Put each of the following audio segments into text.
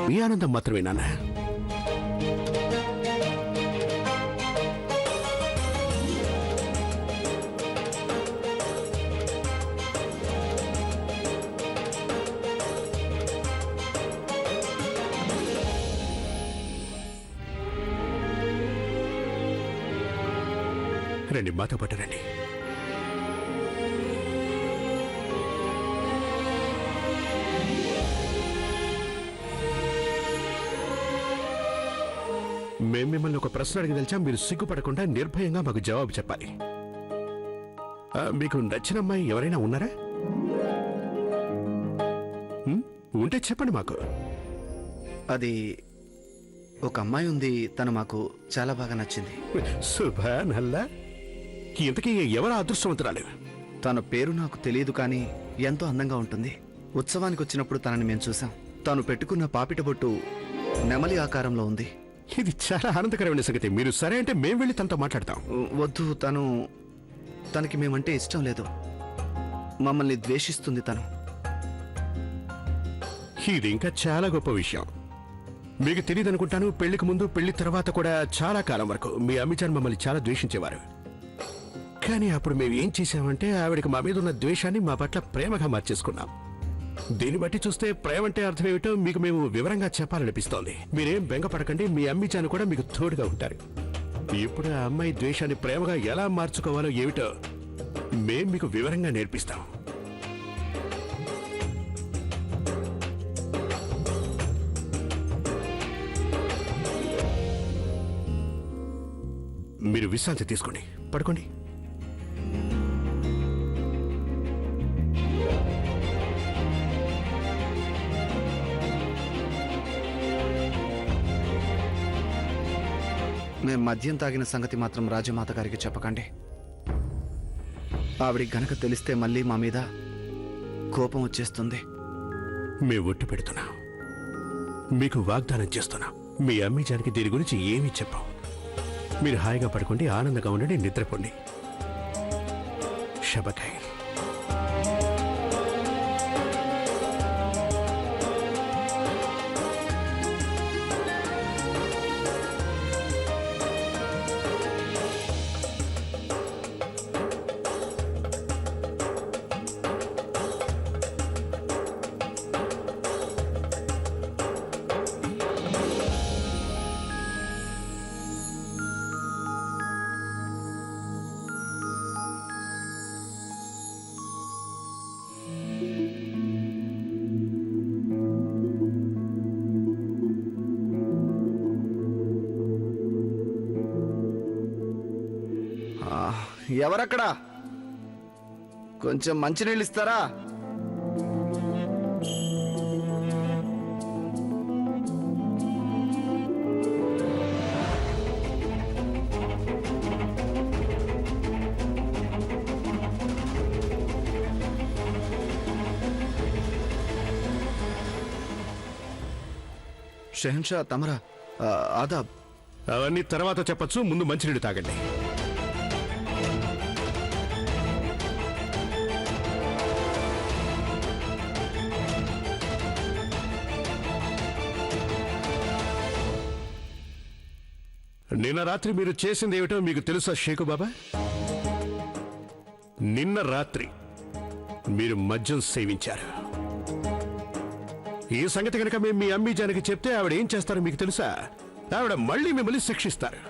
మీ ఆనందం మాత్రమే నాన్న. రండి, మాతో పాటు రండి. మేము మిమ్మల్ని ఒక ప్రశ్న అడిగదలిచా, మీరు సిగ్గుపడకుండా నిర్భయంగా మాకు జవాబు చెప్పాలి. మీకు నచ్చిన అమ్మాయి ఎవరైనా ఉన్నారా? ఉంటే చెప్పండి మాకు. అది ఒక అమ్మాయి ఉంది, తను మాకు చాలా బాగా నచ్చింది. సుభానల్లా, ఇంతకీ ఎవరు అదృష్టవంతురాలు? తన పేరు నాకు తెలియదు, కానీ ఎంతో అందంగా ఉంటుంది. ఉత్సవానికి వచ్చినప్పుడు తనని మేము చూసాం. తాను పెట్టుకున్న పాపిట బొట్టు నెమలి ఆకారంలో ఉంది. ఇది చాలా ఆనందకరమైన సంగతి. మీరు సరే అంటే మేము వెళ్ళి తనతో మాట్లాడతాం. వద్దు, తనకి మేమంటే ఇష్టం లేదు. మమ్మల్ని ద్వేషిస్తుంది తను. ఇది ఇంకా చాలా గొప్ప విషయం. మీకు తెలియదు అనుకుంటాను, పెళ్లికి ముందు పెళ్లి తర్వాత కూడా చాలా కాలం వరకు మీ అమ్మిజాన్ మమ్మల్ని చాలా ద్వేషించేవారు. కానీ అప్పుడు మేము ఏం చేశామంటే ఆవిడకి మా మీద ఉన్న ద్వేషాన్ని మా పట్ల ప్రేమగా మార్చేసుకున్నాం. దీన్ని బట్టి చూస్తే ప్రేమ అంటే అర్థం ఏమిటో మీకు మేము వివరంగా చెప్పాలనిపిస్తోంది. మీరేం బెంగపడకండి, మీ అమ్మిజాన్ కూడా మీకు తోడుగా ఉంటారు. ఇప్పుడు ఆ అమ్మాయి ద్వేషాన్ని ప్రేమగా ఎలా మార్చుకోవాలో ఏమిటో మేం మీకు వివరంగా నేర్పిస్తాం. మీరు విశ్రాంతి తీసుకోండి, పడుకోండి. మేం మద్యం తాగిన సంగతి మాత్రం రాజమాత గారికి చెప్పకండి. ఆవిడికి గనక తెలిస్తే మళ్ళీ మా మీద కోపం వచ్చేస్తుంది. మేము ఒట్టు పెడుతున్నాం, మీకు వాగ్దానం చేస్తున్నాం. మీ అమ్మిజానికి దీని గురించి ఏమీ చెప్పాం. మీరు హాయిగా పడుకోండి, ఆనందంగా ఉండండి, నిద్రపోండి. శబకాయ్. ఎవరక్కడా? కొంచెం మంచినీళ్ళు ఇస్తారా? షెహన్షా తమరా, ఆదాబ్. అవన్నీ తర్వాత చెప్పచ్చు, ముందు మంచినీళ్ళు తాగండి. నిన్న రాత్రి మీరు చేసింది ఏమిటో మీకు తెలుసా షేకు బాబా? నిన్న రాత్రి మీరు మద్యం సేవించారు. ఈ సంగతి కనుక మేము మీ అమ్మిజానికి చెప్తే ఆవిడ ఏం చేస్తారో మీకు తెలుసా? ఆవిడ మళ్ళీ మిమ్మల్ని శిక్షిస్తారు.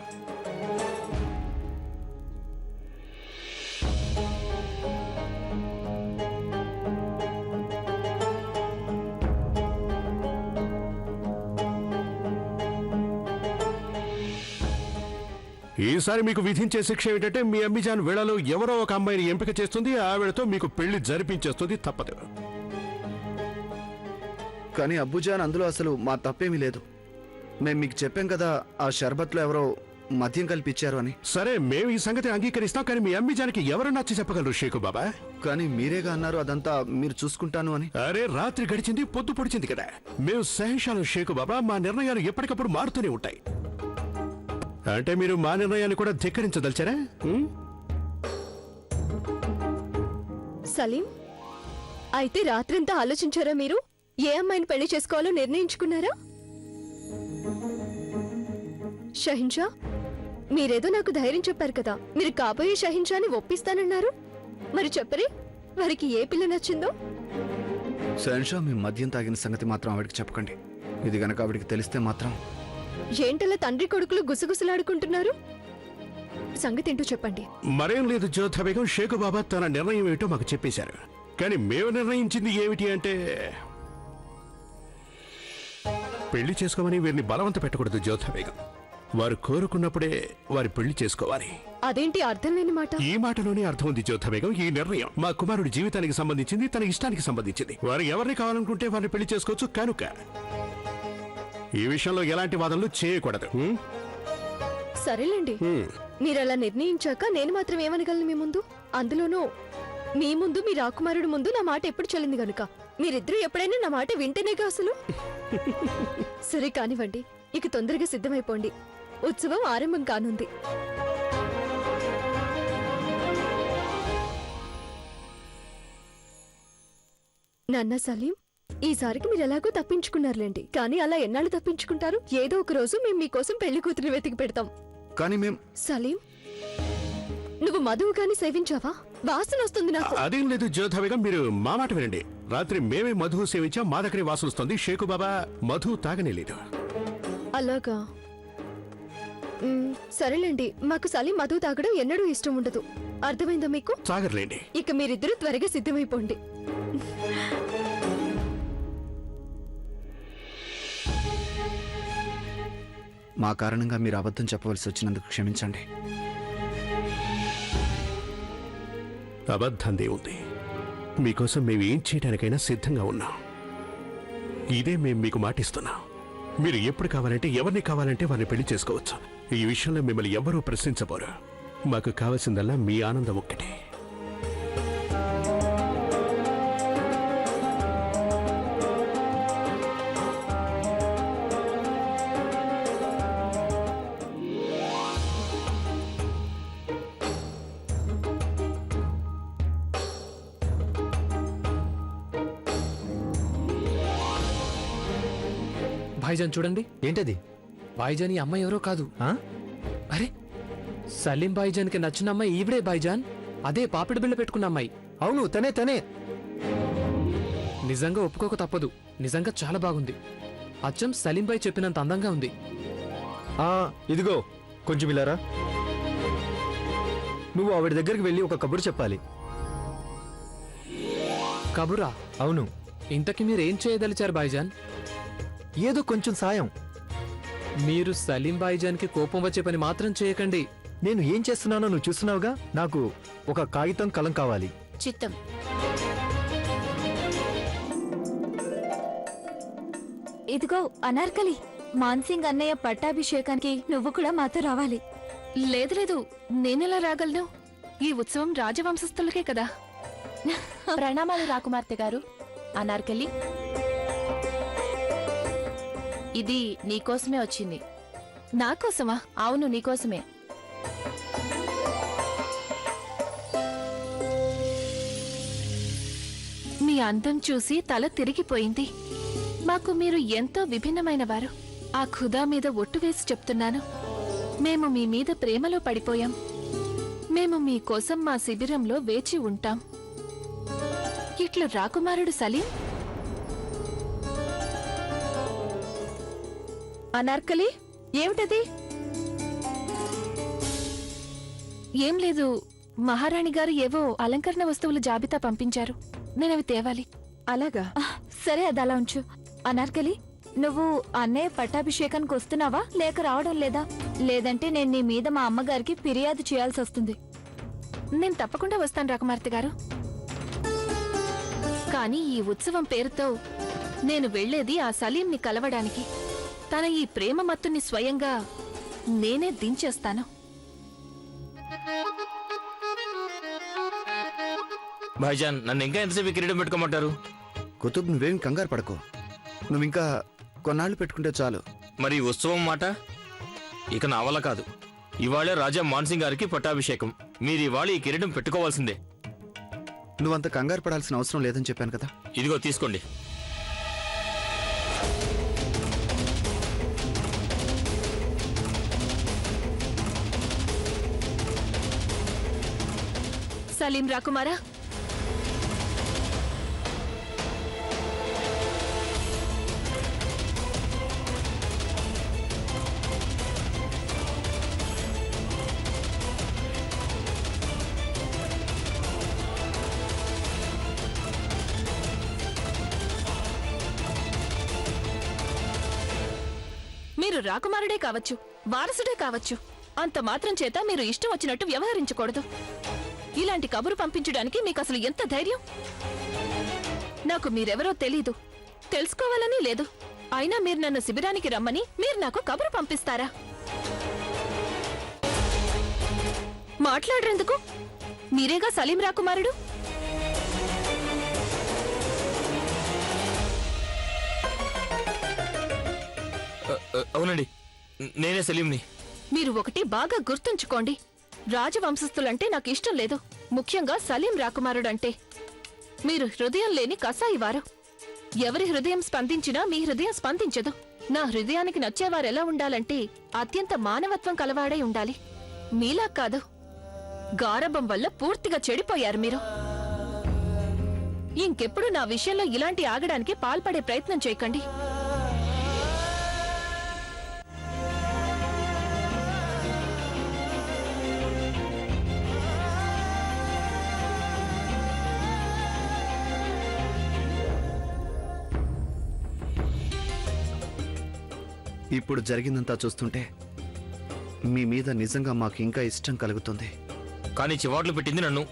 ఈసారి మీకు విధించే శిక్ష ఏమిటంటే మీ అమ్మిజాన్ వేళలో ఎవరో ఒక అమ్మాయిని ఎంపిక చేస్తుంది, ఆవిడతో మీకు పెళ్లి జరిపించేస్తుంది. తప్పదు. కానీ అబ్బుజాన్, అందులో అసలు మా తప్పేమీ లేదు. మేము మీకు చెప్పాం కదా, ఆ షర్బత్లో ఎవరో మద్యం కల్పించారు అని. సరే, మేము ఈ సంగతి అంగీకరిస్తాం, కానీ మీ అమ్మిజానికి ఎవరు నచ్చి చెప్పగలరు షేకు బాబా? కానీ మీరేగా అన్నారు అదంతా మీరు చూసుకుంటాను అని. అరే, రాత్రి గడిచింది, పొద్దు పొడిచింది కదా. మేము సహించాను షేకు బాబా. మా నిర్ణయాలు ఎప్పటికప్పుడు మారుతూనే ఉంటాయి. అంటే మీరు మా నిర్ణయాన్ని కూడా ధిక్కరించదలిచారా? సలీం, అయితే రాత్రంతా ఆలోచించారా? మీరు ఏ అమ్మాయిని పెళ్లి చేసుకోవాలో నిర్ణయించుకున్నారా? షహిన్షా, మీరేదో నాకు ధైర్యం చెప్పారు కదా, మీరు కాబోయే షహిన్షాని ఒప్పిస్తానన్నారు. మరి చెప్పరే, వారికి ఏ పిల్ల నచ్చిందో? షహన్షా, మీ మద్యం తాగిన సంగతి మాత్రం ఆవిడకి చెప్పకండి. ఇది గనక ఆవిడికి తెలిస్తే మాత్రం. ఏంటలా తండ్రి కొడుకులు గుసగుసలాడుకుంటున్నారు? సంగతి ఏంటో చెప్పండి. మరేం లేదు జ్యోతి బేగం, షేకు బాబా తన నిర్ణయం ఏమిటో మాకు చెప్పేశారు. కానీ మేము నిర్ణయించింది ఏమిటి అంటే పెళ్లి చేసుకోమని వీరిని బలవంత పెట్టకూడదు జ్యోతి బేగం. వారు కోరుకున్నప్పుడే వారి పెళ్లి చేసుకోవాలి. అదేంటి అర్థం లేని మాట? ఈ మాటలోనే అర్థం ఉంది జ్యోతి బేగం. ఈ నిర్ణయం మా కుమారుడి జీవితానికి సంబంధించింది, తన ఇష్టానికి సంబంధించింది. వారు ఎవరిని కావాలనుకుంటే వారిని పెళ్లి చేసుకోవచ్చు. కనుక ఈ విషయంలో ఎలాంటి వాదనలు చేయకూడదు. సరేలేండి, మీరలా నిర్ణయించాక నేను మాత్రం ఏమనగలను మీ ముందు? అందులోనూ మీ ముందు, మీ రాకుమారుడి ముందు నా మాట ఎప్పుడు చెల్లింది గనుక మీరిద్దరూ ఎప్పుడైనా నా మాట వింటేనేగా అసలు. సరే కానివ్వండి, ఇక తొందరగా సిద్ధమైపోండి. ఉత్సవం ఆరంభం కానుంది. నాన్న సలీం, ఈసారికి మీరు ఎలాగో తప్పించుకున్నారులేండి. కానీ అలా ఎన్నాళ్ళు తప్పించుకుంటారు? ఏదో ఒక రోజు మేము మీకోసం పెళ్లి కూతురు వెతికి పెడతాం. కానీ మేం. సలీం, నువ్వు మధువు గాని సేవించావా? వాసన వస్తుంది నాకు. అదేం లేదు జ్యోతి బేగం, మీరు మా మాట వినండి. రాత్రి మేమే మధువు సేవించాం, మా దగ్గరే వాసన వస్తుంది. షేకు బాబా మధు తాగనే లేదు. అలాగా? సరేలేండి, మాకు సలీం మధువు తాగడం ఎన్నడూ ఇష్టం ఉండదు. అర్థమైందా మీకు? తాగర్లేండి. ఇక మీరిద్దరూ త్వరగా సిద్ధమైపోండి. మా కారణంగా మీరు అబద్ధం చెప్పవలసి వచ్చినందుకు క్షమించండి. అబద్ధందే ఉంది. మీకోసం మేము ఏం చేయడానికైనా సిద్ధంగా ఉన్నాం. ఇదే మేము మీకు మాటిస్తున్నాం. మీరు ఎప్పుడు కావాలంటే, ఎవరిని కావాలంటే వారిని పెళ్లి చేసుకోవచ్చు. ఈ విషయంలో మిమ్మల్ని ఎవరూ ప్రశ్నించబోరు. మాకు కావాల్సిందల్లా మీ ఆనందం ఒక్కటే. భాయిజాన్ చూడండి. ఏంటది? భాయిజాన్ ఈ అమ్మాయి ఎవరో కాదు. ఆ? అరే, సలీం భాయిజాన్ కి నచ్చిన అమ్మాయి ఈవిడే భాయిజాన్. అదే పాపిడి బిళ్ళ పెట్టుకున్న అమ్మాయి. అవును, తనే తనే. నిజంగా ఒప్పుకోక తప్పదు. నిజంగా చాలా బాగుంది. అచ్చం సలీం భాయ్ చెప్పినంత అందంగా ఉంది. ఆ, ఇదిగో కొంచెం ఇలారా. నువ్వు ఆవిడ దగ్గరికి వెళ్ళి ఒక కబురు చెప్పాలి. కబురా? అవును. ఇంతకీ మీరేం చేయదలిచారు భాయిజాన్? ఏదో కొంచెం సాయం. మీరు సలీం భాయిజాన్ కి కోపం వచ్చే పని మాత్రం చేయకండి. నేను ఏం చేస్తున్నానో నువ్వు చూస్తున్నావుగా. నాకు ఒక కాగితం, కలం కావాలి. చిత్తం. ఇదిగో అనార్కలి, మాన్సింగ్ అన్నయ్య పట్టాభిషేకానికి నువ్వు కూడా మాతో రావాలి. లేదు లేదు, నేనెలా రాగలను? ఈ ఉత్సవం రాజవంశస్థులకే కదా. ప్రణామాలు రాకుమార్తె గారు. అనార్కలి, ఇది నీకోసమే వచ్చింది. నాకోసమా? అవును, నీకోసమే. మీ అందం చూసి తల తిరిగిపోయింది. మాకు మీరు ఎంతో విభిన్నమైన వారు. ఆ ఖుదా మీద ఒట్టు వేసి చెప్తున్నాను, మేము మీ మీద ప్రేమలో పడిపోయాం. మేము మీకోసం మా శిబిరంలో వేచి ఉంటాం. ఇట్లు రాకుమారుడు సలీం. అనార్కలి, ఏమిటది? ఏం లేదు, మహారాణి గారు ఏవో అలంకరణ వస్తువుల జాబితా పంపించారు. నేనవి తేవాలి. అలాగా? సరే, అది అలా ఉంచు. అనార్కలి, నువ్వు అన్నయ్య పట్టాభిషేకానికి వస్తున్నావా లేక రావడం లేదా? లేదంటే నేను నీ మీద మా అమ్మగారికి ఫిర్యాదు చేయాల్సి వస్తుంది. నేను తప్పకుండా వస్తాను రాకుమార్తె గారు. కానీ ఈ ఉత్సవం పేరుతో నేను వెళ్లేది ఆ సలీంని కలవడానికి. తన ఈ ప్రేమ మత్తుని స్వయంగా నేనే దించేస్తాను. భాయిజాన్, నన్ను ఇంకా ఎంతసేపు కిరీటం పెట్టుకోమంటారు? కుతుబ్, నువ్వేం కంగారు పడకో. నువ్వు ఇంకా కొన్నాళ్ళు పెట్టుకుంటే చాలు. మరి ఈ ఉత్సవం మాట ఇక నా వల్ల కాదు. ఇవాళే రాజా మాన్సింగ్ గారికి పట్టాభిషేకం. మీరు ఇవాళ ఈ కిరీటం పెట్టుకోవాల్సిందే. నువ్వంత కంగారు పడాల్సిన అవసరం లేదని చెప్పాను కదా. ఇదిగో తీసుకోండి. సలీం రాకుమారా, మీరు రాకుమారుడే కావచ్చు, వారసుడే కావచ్చు. అంత మాత్రం చేత మీరు ఇష్టం వచ్చినట్టు వ్యవహరించకూడదు. ఇలాంటి కబురు పంపించడానికి మీకు అసలు ఎంత ధైర్యం? నాకు మీరెవరో తెలీదు, తెలుసుకోవాలని లేదు. అయినా మీరు నన్ను శిబిరానికి రమ్మని మీరు నాకు కబురు పంపిస్తారా? మాట్లాడరెందుకు? మీరేగా సలీం రాకుమారుడు. అవునండి, నేనే సలీంని. మీరు ఒకటి బాగా గుర్తుంచుకోండి, రాజవంశస్థులంటే నాకు ఇష్టం లేదు, ముఖ్యంగా సలీం రాకుమారుడంటే. మీరు హృదయం లేని కసాయివారు. ఎవరి హృదయం స్పందించినా మీ హృదయం స్పందించదు. నా హృదయానికి నచ్చేవారెలా ఉండాలంటే అత్యంత మానవత్వం కలవాడై ఉండాలి, మీలా కాదు. గారభం వల్ల పూర్తిగా చెడిపోయారు మీరు. ఇంకెప్పుడు నా విషయంలో ఇలాంటి ఆగడానికి పాల్పడే ప్రయత్నం చేయకండి. ఇప్పుడు జరిగిందంతా చూస్తుంటే మీ మీద నిజంగా మాకు ఇంకా ఇష్టం కలుగుతుంది. కానీ చివాట్లు పెట్టింది నన్ను.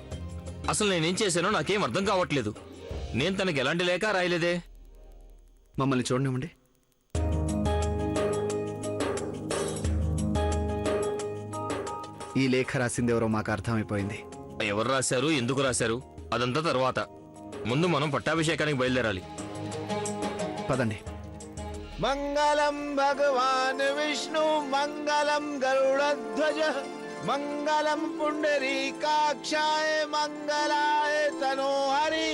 అసలు నేనేం చేశానో నాకేం అర్థం కావట్లేదు. నేను తనకి ఎలాంటి లేఖ రాయలేదే. మమ్మల్ని చూడనివ్వండి. ఈ లేఖ రాసిందెవరో మాకు అర్థమైపోయింది. ఎవరు రాశారు, ఎందుకు రాశారు అదంతా తర్వాత. ముందు మనం పట్టాభిషేకానికి బయలుదేరాలి. పదండి. మంగళం భగవాన్ విష్ణు మంగళం గరుడధ్వజ మంగళం పుండరీకాక్షాయ మంగళాయ తనోహరి.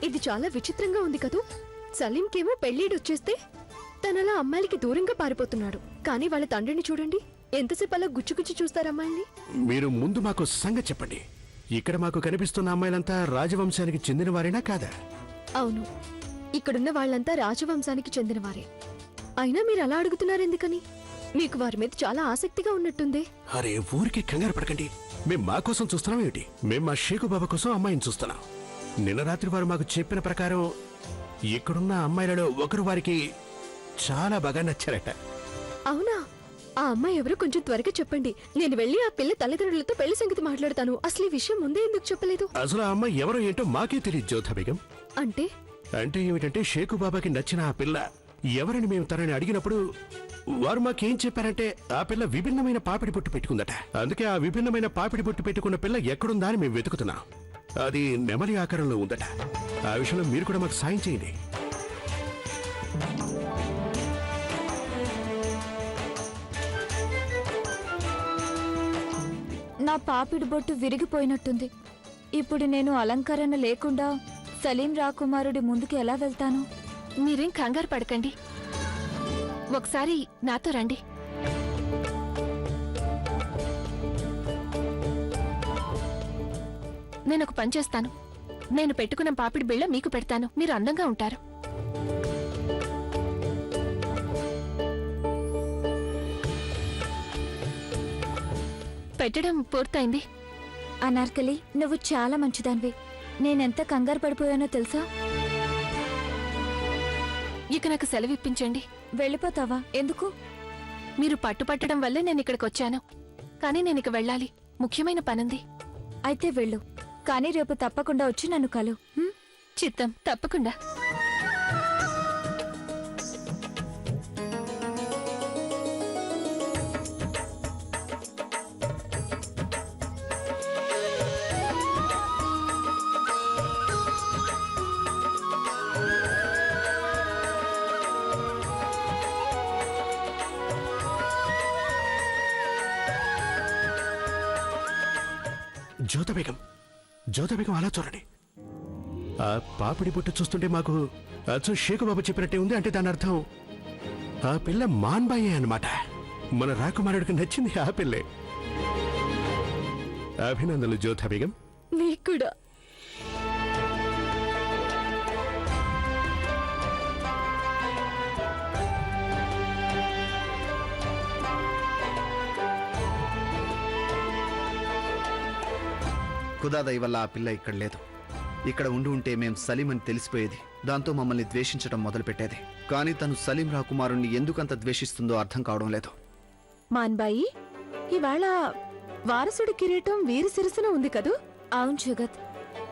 ఇది చాలా విచిత్రంగా ఉంది కదూ. సలీంకేమో పెళ్ళిడొచ్చేస్తే తనలా అమ్మాయిలకి దూరంగా పారిపోతున్నాడు. కానీ వాళ్ళ తండ్రిని చూడండి, ఎంతసేపు అలా గుచ్చుగుచ్చి చూస్తారమ్మాయిల్ని. మీరు ముందు మాకు సంగతి చెప్పండి. ఇక్కడ మాకు కనిపిస్తున్న అమ్మాయిలంతా రాజవంశానికి చెందిన వారేనా కాదా? అవును, ఇక్కడున్న వాళ్ళంతా రాజవంశానికి చెందినవారే. అయినా మీరు అలా అడుగుతున్నారెందుకని? మీకు వారి మీద చాలా ఆసక్తిగా ఉన్నట్టుంది. అరే ఊరికి కంగారు పడకండి. మేం మా కోసం చూస్తున్నాం ఏమిటి? మేం మా షేకు బాబా కోసం అమ్మాయిని చూస్తున్నాం. నిన్న రాత్రి వారు మాకు చెప్పిన ప్రకారం ఇక్కడున్న అమ్మాయిలలో ఒకరు వారికి చాలా బాగా నచ్చారట. అవునా? ఆ అమ్మాయి ఎవరో కొంచెం త్వరగా చెప్పండి. నేను వెళ్ళి ఆ పిల్ల తల్లిదండ్రులతో పెళ్లి సంగతి మాట్లాడతాను. అసలు ఈ విషయం ముందే ఎందుకు చెప్పలేదు? అసలు ఆ అమ్మాయి ఎవరో ఏంటో మాకే తెలియదు జ్యోతా బేగం. అంటే అంటే ఏమిటంటే షేకు బాబాకి నచ్చిన ఆ పిల్ల ఎవరని మేము తనని అడిగినప్పుడు వారు మాకేం చెప్పారంటే ఆ పిల్ల విభిన్నమైన పాపిడి బొట్టు పెట్టుకుందట. అందుకే ఆ విభిన్నమైన పాపిడి బొట్టు పెట్టుకున్న పిల్ల ఎక్కడుందా అని మేము వెతుకుతున్నాం. అది నెమలి ఆకారంలో ఉందట. ఆ విషయంలో మీరు కూడా మాకు సాయం చేయండి. నా పాపిడి బొట్టు విరిగిపోయినట్టుంది. ఇప్పుడు నేను అలంకరణ లేకుండా సలీం రాకుమారుడి ముందుకు ఎలా వెళ్తాను? మీరేం కంగారు పడకండి, ఒకసారి నాతో రండి. నేనొక పని చేస్తాను. నేను పెట్టుకున్న పాపిడి బిళ్ళ మీకు పెడతాను. మీరు అందంగా ఉంటారు. పెట్టడం పూర్తయింది. అనార్కలి, నువ్వు చాలా మంచిదానివి. నేనెంత కంగారు పడిపోయానో తెలుసా? ఇక నాకు సెలవు ఇప్పించండి. వెళ్ళిపోతావా? ఎందుకు? మీరు పట్టుపట్టడం వల్లే నేను ఇక్కడికి వచ్చాను. కానీ నేను ఇక వెళ్ళాలి, ముఖ్యమైన పనుంది. అయితే వెళ్ళు, కానీ రేపు తప్పకుండా వచ్చి నన్ను కలు. చిత్తం, తప్పకుండా. జ్యోతబేగం అలా చూడండి. ఆ పాపిడి బొట్టు చూస్తుంటే మాకు అచ్చు షేకు బాబు చెప్పినట్టే ఉంది. అంటే దాని అర్థం ఆ పిల్ల మాన్బాయే అన్నమాట. మన రాకుమారుడికి నచ్చింది ఆ పిల్లే. అభినందనలు జ్యోతబేగం. నీకు కూడా. ఖుదా దయ వల్ల ఆ పిల్ల ఇక్కడ లేదు. ఇక్కడ ఉంటే మేం సలీం అని తెలిసిపోయేది. దాంతో మమ్మల్ని ద్వేషించడం మొదలుపెట్టేది. కానీ తను సలీం రాకుమారుణ్ణి ఎందుకంత ద్వేషిస్తుందో అర్థం కావడం లేదు. మాన్బాయి, ఇవాళ వారసుడి కిరీటం వీరి శిరసున ఉంది కదూ? అవును జగత్,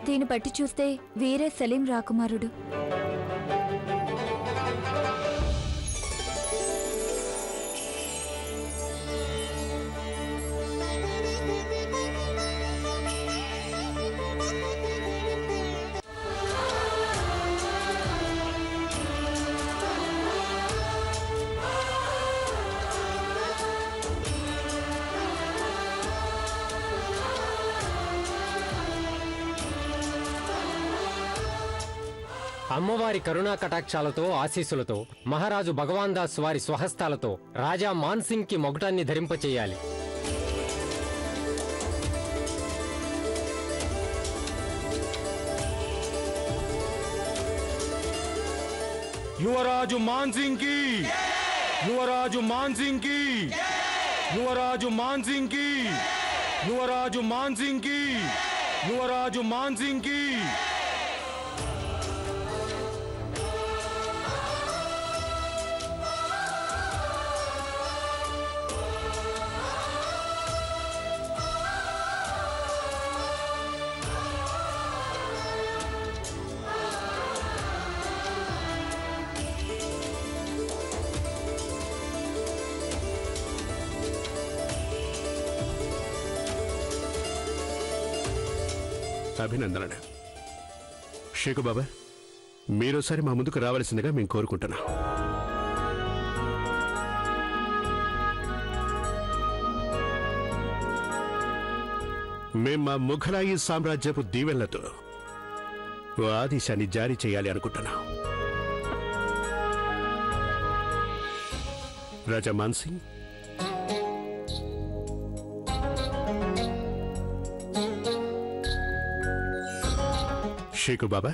దీన్ని బట్టి చూస్తే వీరే సలీం రాకుమారుడు. అమ్మవారి కరుణా కటాక్షాలతో ఆశీస్సులతో మహారాజు భగవాన్ దాస్ వారి స్వహస్తాలతో రాజా మాన్సింగ్ కి మొగటాన్ని ధరింపచేయాలి. యువరాజు మాన్సింగ్ కి, యువరాజు మాన్సింగ్ కి, యువరాజు మాన్సింగ్ కి, యువరాజు మాన్సింగ్ కి, యువరాజు మాన్సింగ్ కి. అభినందనలు షేకు బాబా. మీరోసారి మా ముందుకు రావాల్సిందిగా మేము కోరుకుంటున్నాం. మేం మా ముఘలాయి సామ్రాజ్యపు దీవెనలతో ఓ ఆదేశాన్ని జారీ చేయాలి అనుకుంటున్నాం. రాజా మాన్సింగ్, షేకు బాబా,